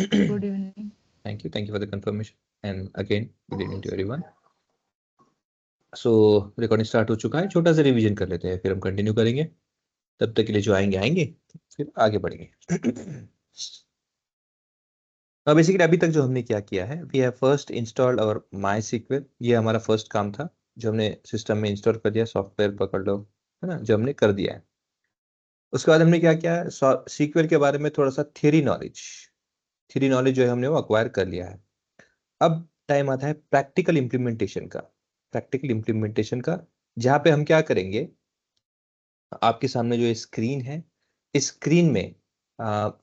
Good evening. Thank you for the confirmation. And again, good evening to everyone. So recording start हो चुका है, छोटा सा revision कर लेते हैं, फिर हम कंटिन्यू करेंगे। तब तक के लिए जो आएंगे आएंगे, फिर आगे बढ़ेंगे। अब बेसिकली अभी तक जो हमने क्या किया है, वी हैव फर्स्ट इंस्टॉल्ड और माई सीक्वल। ये हमारा फर्स्ट काम था जो हमने सिस्टम में इंस्टॉल कर दिया, सॉफ्टवेयर पकड़ लो, है ना, जो हमने कर दिया है। उसके बाद हमने क्या किया, सीक्वल के बारे में थोड़ा सा थ्योरी नॉलेज जो है हमने वो अक्वायर कर लिया है। अब टाइम आता है प्रैक्टिकल इम्प्लीमेंटेशन का। जहां पे हम क्या करेंगे, आपके सामने जो स्क्रीन है, इस स्क्रीन में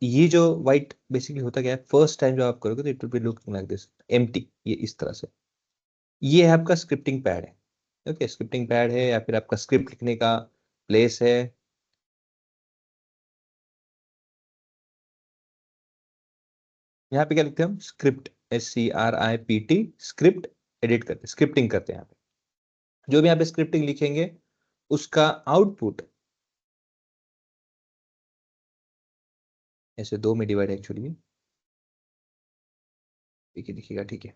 ये जो व्हाइट बेसिकली होता क्या है, फर्स्ट टाइम जब आप करोगे तो it will be looking like this, empty, ये इस तरह से। ये है आपका स्क्रिप्टिंग पैड है। ओके, स्क्रिप्टिंग पैड है या फिर आपका स्क्रिप्ट लिखने का प्लेस है। यहाँ पे क्या लिखते हैं हम, स्क्रिप्ट, SCRIPT, स्क्रिप्ट एडिट करते हैं, स्क्रिप्टिंग करते हैं। यहाँ पे जो भी यहाँ पे स्क्रिप्टिंग लिखेंगे उसका आउटपुट ऐसे दो में डिवाइड है एक्चुअली, ठीक है, दिखेगा, ठीक है।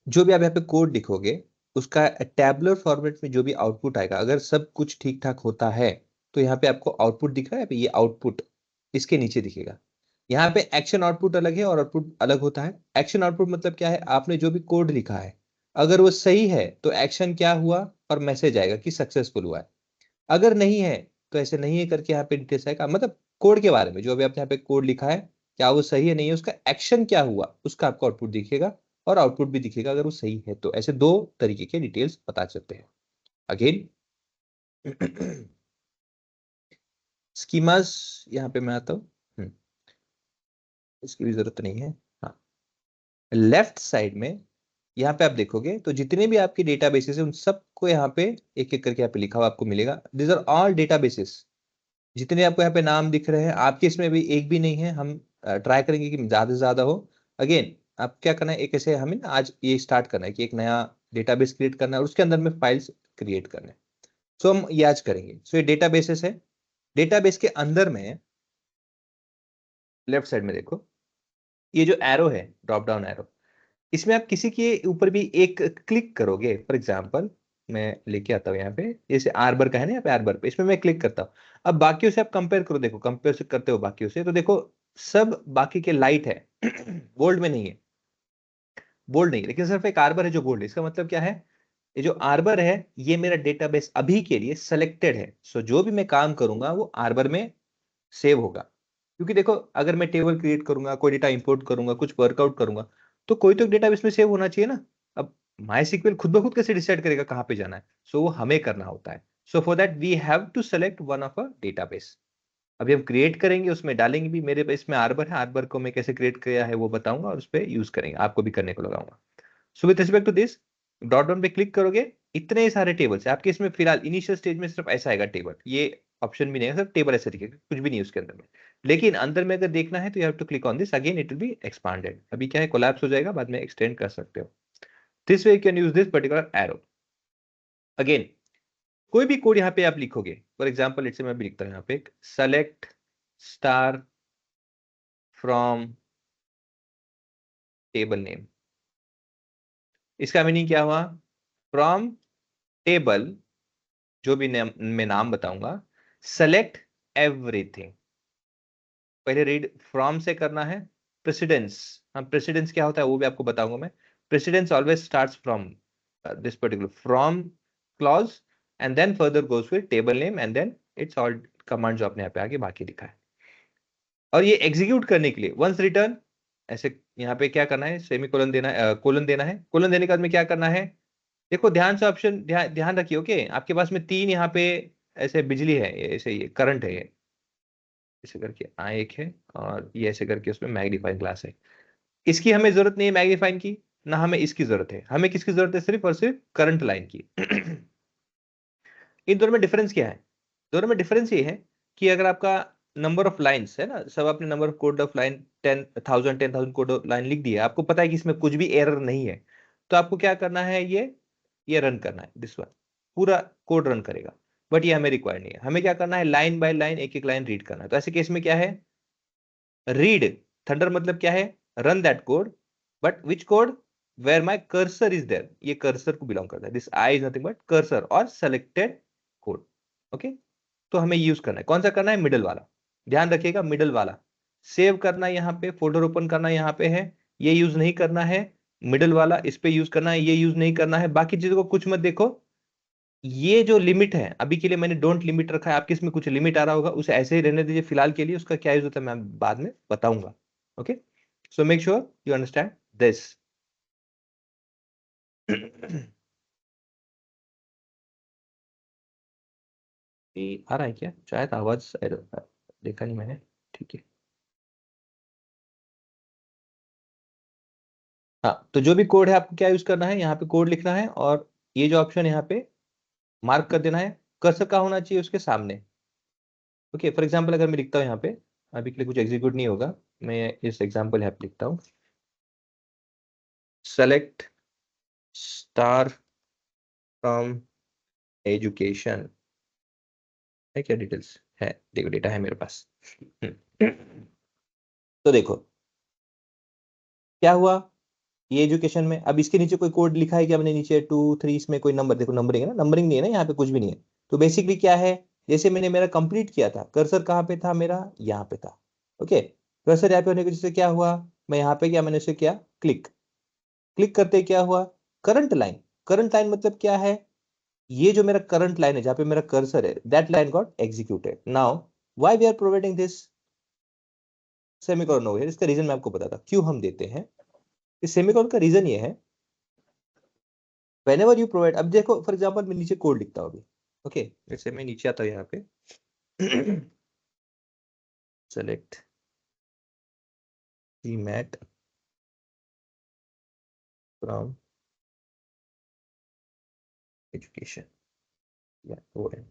जो भी आप यहाँ पे कोड लिखोगे उसका टैबुलर फॉर्मेट में जो भी आउटपुट आएगा, अगर सब कुछ ठीक ठाक होता है तो यहाँ पे आपको आउटपुट दिख रहा है, ये आउटपुट इसके नीचे दिखेगा। यहाँ पे एक्शन आउटपुट अलग है और आउटपुट अलग होता है। एक्शन आउटपुट मतलब क्या है, आपने जो भी कोड लिखा है अगर वो सही है तो एक्शन क्या हुआ और मैसेज आएगा कि सक्सेसफुल हुआ है। अगर नहीं है तो ऐसे नहीं है करके यहाँ पे डिटेल्स आएगा, मतलब कोड के बारे में जो भी आपने यहाँ पे कोड लिखा है, क्या वो सही है नहीं है, उसका एक्शन क्या हुआ उसका आपको आउटपुट दिखेगा, और आउटपुट भी दिखेगा अगर वो सही है तो। ऐसे दो तरीके के डिटेल्स पता चलते हैं। अगेन स्कीमास, यहाँ पे मैं आता हूँ, इसकी भी जरूरत नहीं है। हाँ, लेफ्ट साइड में यहाँ पे आप देखोगे तो जितने भी आपके डेटाबेसेस है उन सबको यहाँ पे एक एक करके यहाँ पे लिखा हुआ आपको मिलेगा। This are all databases. जितने आपको यहाँ पे नाम दिख रहे हैं, आपके इसमें भी एक भी नहीं है, हम ट्राई करेंगे कि ज्यादा से ज्यादा हो। अगेन आप क्या करना है, एक ऐसे हमें ना आज ये स्टार्ट करना है कि एक नया डेटाबेस क्रिएट करना है और उसके अंदर में फाइल्स क्रिएट करना है। सो हम ये आज करेंगे। सो ये डेटाबेसेस है। डेटाबेस के अंदर में लेफ्ट साइड में देखो, ये जो एरो है, ड्रॉप डाउन एरो, इसमें आप किसी के ऊपर भी एक क्लिक करोगे। फॉर एग्जाम्पल मैं लेके आता हूँ यहाँ पे, जैसे आर्बर का है ना, यहाँ पे आर्बर पे, इसमें मैं क्लिक करता हूँ। अब बाकियों से आप कंपेयर करो, देखो कंपेयर से करते हो बाकियों से तो देखो सब बाकी के लाइट है, बोल्ड में नहीं है, बोल्ड नहीं है, लेकिन सिर्फ एक आर्बर है जो बोल्ड है। इसका मतलब क्या है, ये जो आर्बर है ये मेरा डेटाबेस अभी के लिए सेलेक्टेड है। सो जो भी मैं काम करूंगा वो आर्बर में सेव होगा। क्योंकि देखो अगर मैं टेबल क्रिएट करूंगा, कोई डेटा इंपोर्ट करूंगा, कुछ वर्कआउट करूंगा, तो कोई तो डेटा इसमें सेव होना चाहिए ना। अब माई सीक्वल खुद ब खुद कैसे डिसाइड करेगा कहां पे जाना है, सो वो हमें करना होता है। So for that we have to select one of a database. अभी हम क्रिएट करेंगे, उसमें डालेंगे भी, मेरे पास इसमें आर्बर है, आर्बर को मैं कैसे क्रिएट किया है वो बताऊंगा और उस पर यूज करेंगे, आपको भी करने को लगाऊंगा। So with respect to this, dot down पे क्लिक करोगे, इतने सारे टेबल्स है आपके इसमें। फिलहाल इनिशियल स्टेज में सिर्फ ऐसा आएगा टेबल, ये ऑप्शन भी नहीं है, सिर्फ टेबल ऐसे दिखेगा, कुछ भी नहीं उसके अंदर में। लेकिन अंदर में अगर देखना है तो you have to click on this, again it will be expanded. अभी क्या है, कोलैप्स हो जाएगा, बाद में एक्सटेंड कर सकते हो। This way you can use this particular arrow. Again कोई भी कोड यहाँ पे आप लिखोगे, फॉर एग्जाम्पल इट्स मैं भी लिखता हूँ यहाँ पे, select star from table name. इसका मीनिंग क्या हुआ, फ्रॉम टेबल, जो भी मैं नाम बताऊंगा, सेलेक्ट एवरीथिंग। पहले रीड फ्रॉम से करना है। प्रेसिडेंस, हाँ प्रेसिडेंस क्या होता है वो भी आपको बताऊंगा मैं। Precedence always starts from this particular from clause, and then further goes with table name, and then it's all command जो आपने यहाँ पे आगे बाकी लिखा है। और ये एग्जीक्यूट करने के लिए वंस रिटर्न, ऐसे यहाँ पे क्या करना है, सेमी कोलन देना है, कोलन देना है। कोलन देने के बाद में क्या करना है, देखो ध्यान से ऑप्शन, ध्यान रखिए। ओके, आपके पास में तीन यहाँ पे ऐसे बिजली है, ऐसे ये करंट है, ये ऐसे करके एक है, और ये ऐसे करके उसमें मैग्नीफाइंग ग्लास है। इसकी हमें जरूरत नहीं है मैग्नीफाइंग की, ना हमें इसकी जरूरत है। हमें किसकी जरूरत है, सिर्फ और सिर्फ करंट लाइन की। इन दोनों में डिफरेंस क्या है, दोनों में डिफरेंस ये है कि अगर आपका नंबर ऑफ लाइंस है ना, सब आपने number of code of line 10,000 code of line लिख दिया, आपको पता है कि इसमें कुछ भी एरर नहीं है, तो आपको क्या करना है, ये रन करना है, दिस वन पूरा कोड रन करेगा। बट ये हमें रिक्वायर नहीं है, हमें क्या करना है, लाइन बाय लाइन एक एक लाइन रीड करना है। तो ऐसे केस में क्या है, रीड थंडर मतलब क्या है, run that code, but which code, where my cursor is there, ये कर्सर को बिलोंग करता है। This I is nothing but cursor और सेलेक्टेड कोड। ओके, तो हमें यूज करना है, कौन सा करना है, मिडल वाला, ध्यान रखिएगा मिडल वाला। सेव करना है यहाँ पे, फोल्डर ओपन करना यहाँ पे है, ये यूज नहीं करना है, मिडल वाला इस पे यूज करना है, ये यूज नहीं करना है, बाकी चीजों को कुछ मत देखो। ये जो लिमिट है अभी के लिए मैंने डोंट लिमिट रखा है, आपके इसमें कुछ लिमिट आ रहा होगा, उसे ऐसे ही रहने दीजिए फिलहाल के लिए, उसका क्या यूज होता है मैं बाद में बताऊंगा। Okay, so make sure you understand this. आ रहा है क्या, शायद आवाज देखा नहीं मैंने, ठीक है। हाँ, तो जो भी कोड है आपको क्या यूज करना है, यहाँ पे कोड लिखना है और ये जो ऑप्शन यहाँ पे मार्क कर देना है, कर्सर का होना चाहिए उसके सामने। ओके, फॉर एग्जाम्पल अगर मैं लिखता हूँ यहाँ पे, अभी के लिए कुछ एग्जीक्यूट नहीं होगा, मैं इस एग्जाम्पल यहाँ पे लिखता हूँ, सेलेक्ट स्टार फ्रॉम एजुकेशन, है क्या डिटेल्स है, देखो डेटा है मेरे पास। तो देखो क्या हुआ, ये एजुकेशन में, अब इसके नीचे कोई कोड लिखा है क्या मैंने, नीचे 2 3, इसमें कोई नंबर, देखो नंबरिंग है ना, नंबरिंग नहीं है ना यहाँ पे, कुछ भी नहीं है। तो बेसिकली क्या है, जैसे मैंने मेरा कंप्लीट किया था, कर्सर कहाँ पे था मेरा, यहाँ पे था। ओके, कर्सर यहाँ पे होने की वजह से क्या हुआ, मैं यहाँ पे क्या, मैंने उसे किया क्लिक, क्लिक करते क्या हुआ, करंट लाइन, करंट लाइन मतलब क्या है, ये जो मेरा करंट लाइन है जहां पे मेरा कर्सर है, that line got executed. Now why we are providing this semicolon over here, इसका रीजन मैं आपको बताता हूं क्यों हम देते हैं। इस सेमीकोलन का रीजन ये है, whenever you provide, अब देखो फॉर एग्जांपल मैं नीचे कोड लिखता हूं अभी। ओके, जैसे मैं नीचे आता हूं यहाँ पे, सेलेक्ट मैट फ्रॉम एजुकेशन, या वो है।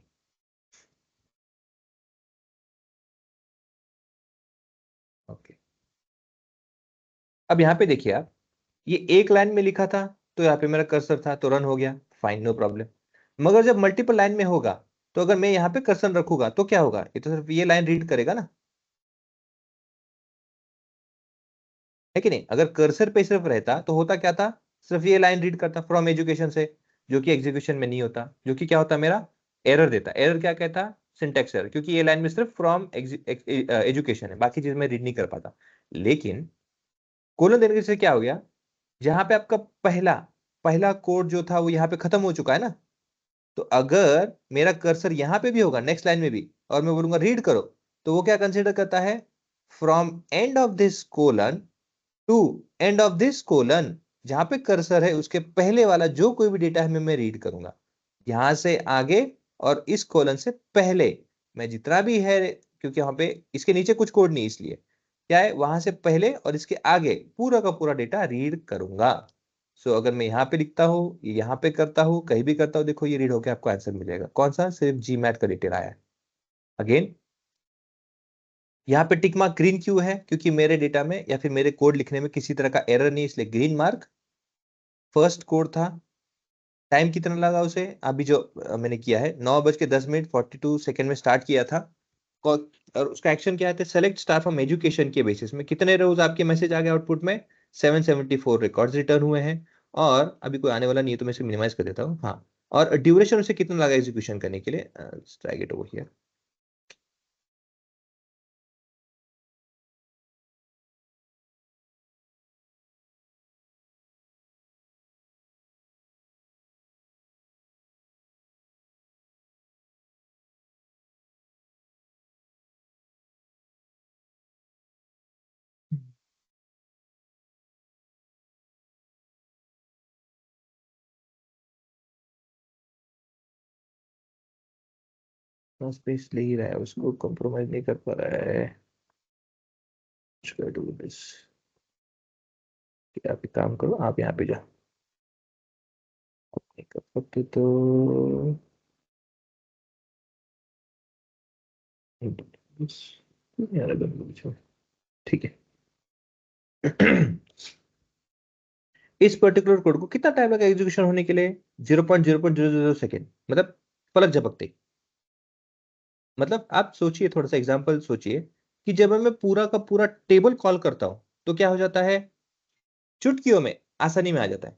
ओके, अब यहाँ पे देखिए आप, ये एक लाइन में लिखा था तो यहाँ पे मेरा कर्सर था तो रन हो गया, फाइन नो प्रॉब्लम। मगर जब मल्टीपल लाइन में होगा, तो अगर मैं यहाँ पे कर्सर रखूंगा तो क्या होगा, ये तो सिर्फ ये लाइन रीड करेगा ना, है कि नहीं। अगर कर्सर पे सिर्फ रहता तो होता क्या था, सिर्फ ये लाइन रीड करता फ्रॉम एजुकेशन से, जो कि एग्जीक्यूशन में नहीं होता, जो कि क्या होता मेरा एरर देता, एरर क्या कहता, सिंटेक्स एरर, क्योंकि ये लाइन में सिर्फ फ्रॉम एजुकेशन है, बाकी चीज में रीड नहीं कर पाता। लेकिन कोलन देने से क्या हो गया, जहां पे आपका पहला पहला कोड जो था वो यहाँ पे खत्म हो चुका है ना, तो अगर मेरा कर्सर यहां पे भी होगा नेक्स्ट लाइन में भी, और मैं बोलूंगा रीड करो, तो वो क्या कंसिडर करता है, from end of this colon to end of this colon, जहां पे कर्सर है उसके पहले वाला जो कोई भी डेटा है मैं रीड करूंगा, यहां से आगे और इस कोलन से पहले मैं जितना भी है, क्योंकि वहां पे इसके नीचे कुछ कोड नहीं, इसलिए क्या है, वहां से पहले और इसके आगे पूरा का पूरा डेटा रीड करूंगा। सो अगर मैं यहाँ पे लिखता हूँ, यहाँ पे करता हूँ, कहीं भी करता हूँ, देखो ये रीड होकर आपको आंसर मिलेगा, कौन सा, सिर्फ जी मैथ का डिटेल आया है। अगेन यहाँ पे टिक मार्क ग्रीन क्यों है, क्योंकि मेरे डेटा में या फिर मेरे कोड लिखने में किसी तरह का एरर नहीं, इसलिए ग्रीन मार्क। फर्स्ट कोड था, टाइम कितना लगा उसे, अभी जो मैंने किया है 9:10 42 में स्टार्ट किया था। और उसका एक्शन क्या है, सेलेक्ट स्टार फ्रॉम एजुकेशन के बेसिस में कितने रोज आपके मैसेज आ गए आउटपुट में, 774 रिकॉर्ड्स रिटर्न हुए हैं। और अभी कोई आने वाला नहीं है तो मैं इसे मिनिमाइज कर देता हूँ, हाँ। और ड्यूरेशन उसे कितना लगा एग्जीक्यूशन करने के लिए, try it over here. Space ले ही रहा है, उसको कॉम्प्रोमाइज नहीं कर पा रहा है। डू दिस, आप एक काम करो, आप यहाँ पे जाओ, नहीं कर सकते तो यार अगर पूछो, ठीक है। इस पर्टिकुलर कोड को कितना टाइम लगा एग्जीक्यूशन होने के लिए, 0.000 सेकेंड, मतलब पलक झपकते ही। मतलब आप सोचिए, थोड़ा सा एग्जांपल सोचिए, कि जब मैं पूरा का पूरा टेबल कॉल करता हूं तो क्या हो जाता है, चुटकियों में आसानी में आ जाता है।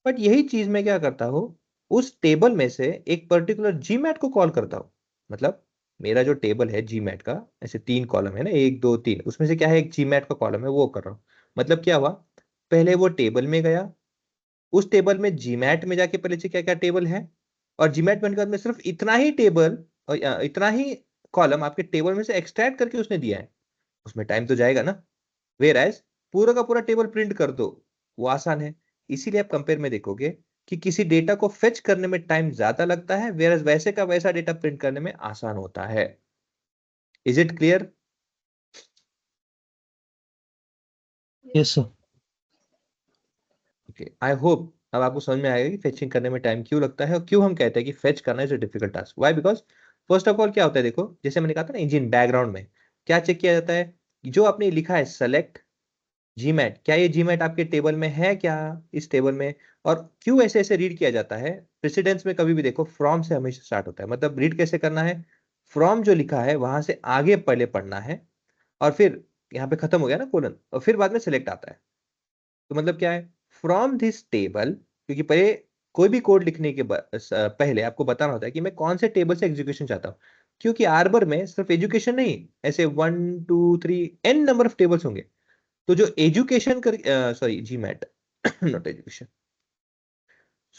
बट यही चीज मैं क्या करता हूँ, उस टेबल में से एक पर्टिकुलर जीमैट को कॉल करता हूँ। मतलब मेरा जो टेबल है जीमैट का, ऐसे 3 कॉलम है ना, 1 2 3, उसमें से क्या है, एक जीमैट का कॉलम है, वो कर रहा हूँ। मतलब क्या हुआ, पहले वो टेबल में गया, उस टेबल में जीमैट में जाके पहले से क्या क्या टेबल है, और जीमैट में बाद में सिर्फ इतना ही टेबल और इतना ही कॉलम आपके टेबल में से एक्सट्रैक्ट करके उसने दिया है। उसमें टाइम तो जाएगा ना। वेयर एज पूरा का पूरा टेबल प्रिंट कर दो, वो आसान है। इसीलिए आप कंपेयर में देखोगे कि किसी डेटा को फेच करने में टाइम ज्यादा लगता है, वेयर एज वैसे का वैसा डेटा प्रिंट करने में आसान होता है। Is it clear? Yes sir. Okay, I hope अब आपको समझ में आएगा कि फेचिंग करने में टाइम क्यों लगता है और क्यों हम कहते हैं कि फेच करना is a difficult task. Why? Because first of all क्या होता है, देखो जैसे मैंने कहा था ना, इंजन बैकग्राउंड में क्या चेक किया जाता है, जो आपने लिखा है सेलेक्ट जीमैट, क्या ये जीमैट आपके टेबल में है क्या, इस टेबल में। और क्यों ऐसे ऐसे रीड किया जाता है, प्रेसिडेंस में कभी भी देखो फ्रॉम से हमेशा स्टार्ट होता है। मतलब रीड कैसे करना है, फ्रॉम जो लिखा है वहां से आगे पहले पढ़ना है, और फिर यहाँ पे खत्म हो गया ना कोलन, और फिर बाद में सिलेक्ट आता है। तो मतलब क्या है, फ्रॉम दिस टेबल, क्योंकि पहले कोई भी कोड लिखने के पहले आपको बताना होता है कि मैं कौन से टेबल से एग्जीक्यूशन चाहता हूँ। क्योंकि आर्बर में सिर्फ एजुकेशन नहीं, ऐसे 1 2 3 एन नंबर ऑफ टेबल्स होंगे। तो जो एजुकेशन कर, sorry GMAT not education,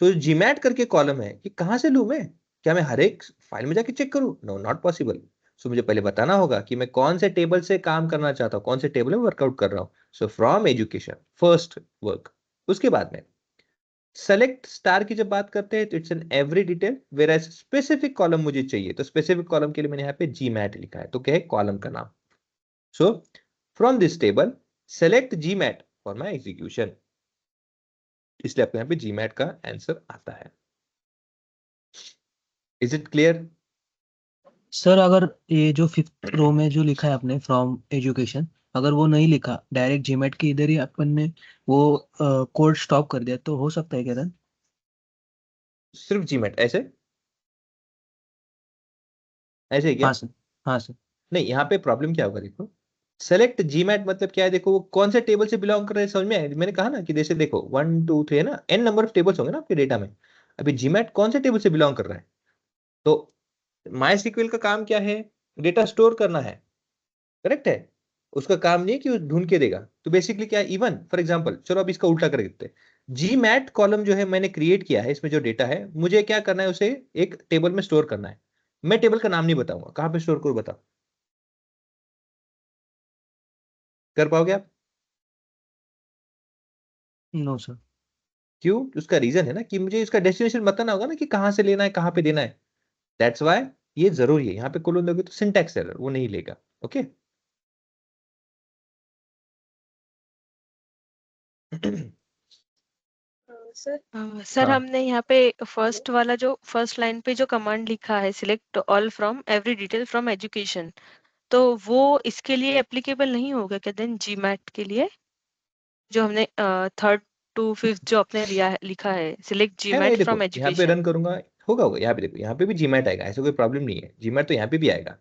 so GMAT करके कॉलम है कि कहां से लूं मैं, क्या मैं हर एक फाइल में जाके चेक करूं, नो नॉट पॉसिबल। सो मुझे पहले बताना होगा कि मैं कौन से टेबल से काम करना चाहता हूं, कौन से टेबल में वर्कआउट कर रहा हूं। So from education first work. उसके बाद में सेलेक्ट स्टार की जब बात करते हैं तो it's an every detail, whereas specific column मुझे चाहिए, तो स्पेसिफिक कॉलम के लिए मैंने यहाँ पे जीमैट लिखा है, तो क्या है कॉलम का नाम। So from this table select GMAT for my execution, इसलिए आपको यहाँ पे जीमैट का आंसर आता है। Is it clear? सर अगर ये जो 5th रो में जो लिखा है आपने फ्रॉम एजुकेशन, अगर वो नहीं लिखा, डायरेक्ट जीमेट के इधर ही अपन ने वो कोड स्टॉप कर दिया, तो हो सकता है क्या सर? सिर्फ जीमैट ऐसे, ऐसे ही क्या? हाँ सर। हाँ सर। नहीं, यहाँ पे प्रॉब्लम क्या होगा, देखो सेलेक्ट जीमैट मतलब क्या है, देखो वो कौन से टेबल से बिलोंग कर रहे हैं, समझ में आया? मैंने कहा ना कि जैसे देखो 1 2 3 है ना, एन नंबर ऑफ टेबल्स होंगे ना आपके डेटा में। अभी जीमैट कौन से टेबल से बिलोंग कर रहा है, तो माई SQL का काम क्या है, डेटा स्टोर करना है, करेक्ट है। उसका काम नहीं है कि वो ढूंढ के देगा। तो बेसिकली क्या है, इवन फॉर एग्जांपल, चलो अब इसका उल्टा कर देते हैं। जी मैट कॉलम जो है मैंने क्रिएट किया है, इसमें जो डेटा है मुझे क्या करना है, उसे एक टेबल में स्टोर करना है। मैं टेबल का नाम नहीं बताऊंगा, कहां पे स्टोर करूं बताओ, कर पाओगे आप? No sir. क्यों? उसका रीजन है ना कि मुझे इसका डेस्टिनेशन बताना होगा ना, कि कहां से लेना है, कहां पे देना है। दैट्स वाई ये जरूरी है। यहाँ पे कोलोन दोगे तो सिंटैक्स एरर वो नहीं लेगा। ओके सर हाँ, हमने यहाँ पे फर्स्ट वाला जो फर्स्ट लाइन पे जो कमांड लिखा है, select all from every detail from education, तो वो इसके लिए एप्लीकेबल नहीं होगा क्या देन जीमैट के लिए, जो हमने 3rd to 5th जो आपने लिखा है, सिलेक्ट है ना, ये जीमैट फ्रॉम देखो यहाँ पे एजुकेशन। रन करूंगा, होगा होगा। यहाँ पे देखो, यहाँ पे भी जीमैट आएगा, ऐसा कोई प्रॉब्लम नहीं है, जीमैट तो यहाँ पे भी आएगा।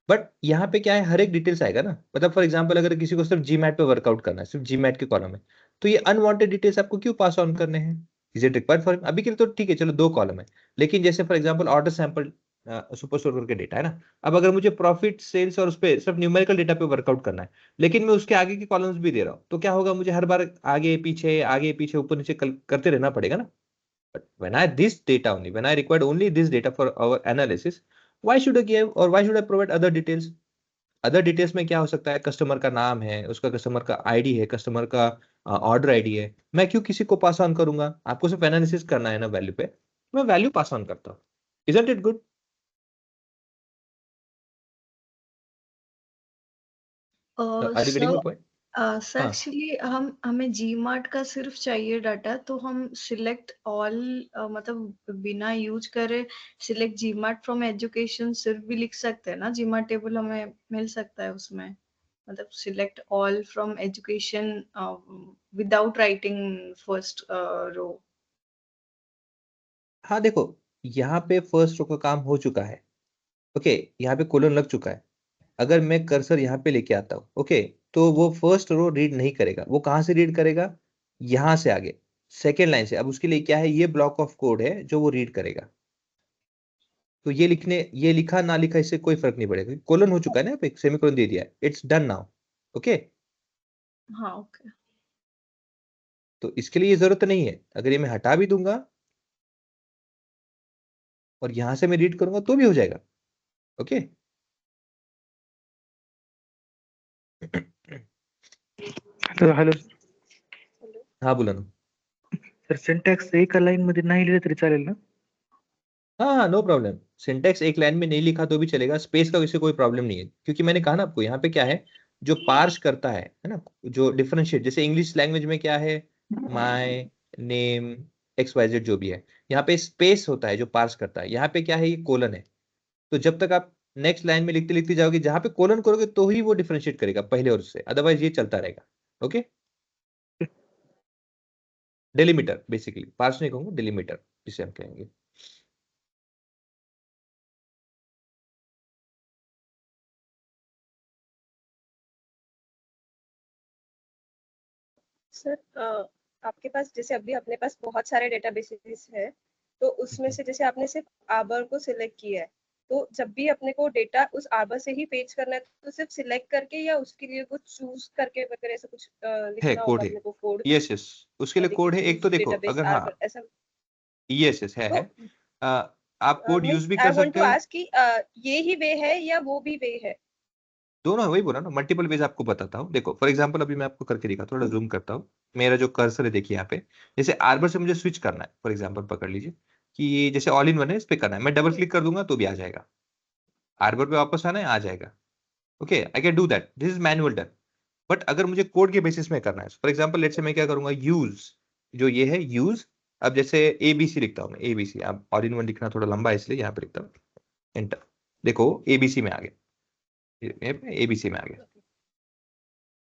बट यहाँ पे क्या है, हर एक डिटेल्स आएगा ना। मतलब फॉर एग्जांपल अगर किसी को सिर्फ जीमैट पे वर्कआउट करना है, सिर्फ जीमैट के कॉलम में, तो ये अनवांटेड डिटेल्स आपको क्यों पास ऑन करने हैं? इज इट रिक्वायर्ड फॉर अभी के लिए? तो ठीक है, चलो 2 कॉलम है। लेकिन जैसे for example order sample super store करके डेटा है ना, अब अगर मुझे प्रॉफिट सेल्स और उस पर सिर्फ न्यूमेरिकल डेटा पे वर्कआउट करना है, लेकिन मैं उसके आगे के कॉलम्स भी दे रहा हूँ, तो क्या होगा, मुझे हर बार आगे पीछे ऊपर नीचे करते रहना पड़ेगा ना। But when I this data only, when I required only this data for our analysis, why should I give or why should I provide other details? Other details में क्या हो सकता है, कस्टमर का नाम है, उसका कस्टमर का आईडी है, कस्टमर का ऑर्डर आईडी है। मैं क्यों किसी को पास ऑन करूंगा? आपको सिर्फ एनालिसिस करना है ना वैल्यू पे, मैं वैल्यू पास ऑन करता हूँ। Isn't it good? Are you getting my sir point? Sir हाँ, एक्चुअली हमें जी मार्ट का सिर्फ चाहिए डाटा, तो हम सिलेक्ट ऑल मतलब बिना यूज करे सिलेक्ट जी मार्ट फ्रॉम एजुकेशन सिर्फ भी लिख सकते हैं ना? जी मार्ट टेबल हमें मिल सकता है उसमें, मतलब select all from education without writing first row. हाँ देखो, यहाँ पे फर्स्ट रो का काम हो चुका है। ओके, यहाँ पे कोलन लग चुका है। अगर मैं कर्सर यहाँ पे लेके आता हूँ, ओके, तो वो फर्स्ट रो रीड नहीं करेगा। वो कहाँ से रीड करेगा? यहाँ से आगे सेकेंड लाइन से। अब उसके लिए क्या है, ये ब्लॉक ऑफ कोड है जो वो रीड करेगा। तो ये लिखा ना लिखा इससे कोई फर्क नहीं पड़ेगा। कोलन हो चुका है ना, यहाँ पे सेमीकोलन दे दिया है, इट्स डन नाउ। ओके, हाँ ओके। तो इसके लिए ये जरूरत नहीं है। अगर ये मैं हटा भी दूंगा और यहां से मैं रीड करूंगा तो भी हो जाएगा। ओके, तर हॅलो हाँ बोला ना। सर, सिंटॅक्स एका लाईन मध्ये नाही लिहिलं तरी चालेल ना? हाँ हाँ, नो प्रॉब्लम। सिंटेक्स एक लाइन में नहीं लिखा तो भी चलेगा, स्पेस का वैसे कोई प्रॉब्लम नहीं है, क्योंकि मैंने कहा ना आपको यहाँ पे क्या है, जो पार्स करता है ना, जो डिफरेंशिएट, जैसे इंग्लिश लैंग्वेज में क्या है, my name X Y Z जो भी है, यहाँ पे स्पेस होता है जो पार्स करता है। यहाँ पे क्या है, ये कोलन है। तो जब तक आप नेक्स्ट लाइन में लिखते लिखते जाओगे, जहां पे कोलन करोगे तो ही वो डिफरेंशिएट करेगा पहले और उससे, अदरवाइज ये चलता रहेगा। ओके, डेलिमीटर बेसिकली, पार्स नहीं कहूंगा, डेलिमीटर जिसे हम कहेंगे। सर आपके पास जैसे अभी अपने पास बहुत सारे डेटाबेसेस है, तो उसमें से जैसे आपने सिर्फ आर्बर को सिलेक्ट किया है, तो जब भी अपने को डेटा उस आर्बर से ही पेज करना है, तो सिर्फ सिलेक्ट करके या उसके लिए कुछ चूज करके वगैरह ऐसा कुछ है, लिखना कोड होगा है। अपने को कोड? यस यस, उसके लिए कोड है एक, तो देखो डेटाबेस अगर, हाँ, आर्बर ऐसा? यस यस है। तो आप कोड यूज भी आई कर वांट सकते टू हो। आस्क कि ये ही वे है या वो भी वे है? दोनों है, वही बोला ना, मल्टीपल वेज आपको बताता हूँ। देखो फॉर एग्जांपल अभी मैं आपको करके दिखा, थोड़ा जूम करता हूँ। मेरा जो कर्सर है देखिए यहाँ पे, जैसे आर्बर से मुझे स्विच करना है, फॉर एग्जांपल पकड़ लीजिए कि ये जैसे ऑल इन वन है, इस पे करना है, मैं डबल क्लिक कर दूंगा तो भी आ जाएगा। आर्बर पे वापस आना है, आ जाएगा। Okay, I can do that, this is manual done. But अगर मुझे कोड के बेसिस में करना है, फॉर एग्जांपल लेट्स से मैं क्या करूंगा, यूज, जो ये है यूज। अब जैसे एबीसी लिखता हूँ मैं, एबीसी, अब ऑल इन वन लिखना थोड़ा लंबा है इसलिए यहाँ पे लिखता हूँ, एंटर। देखो एबीसी में आ गया, एबीसी में आ गया।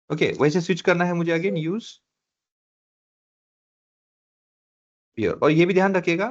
ओके, वैसे स्विच करना है मुझे अगेन, यूज और ये भी ध्यान रखिएगा,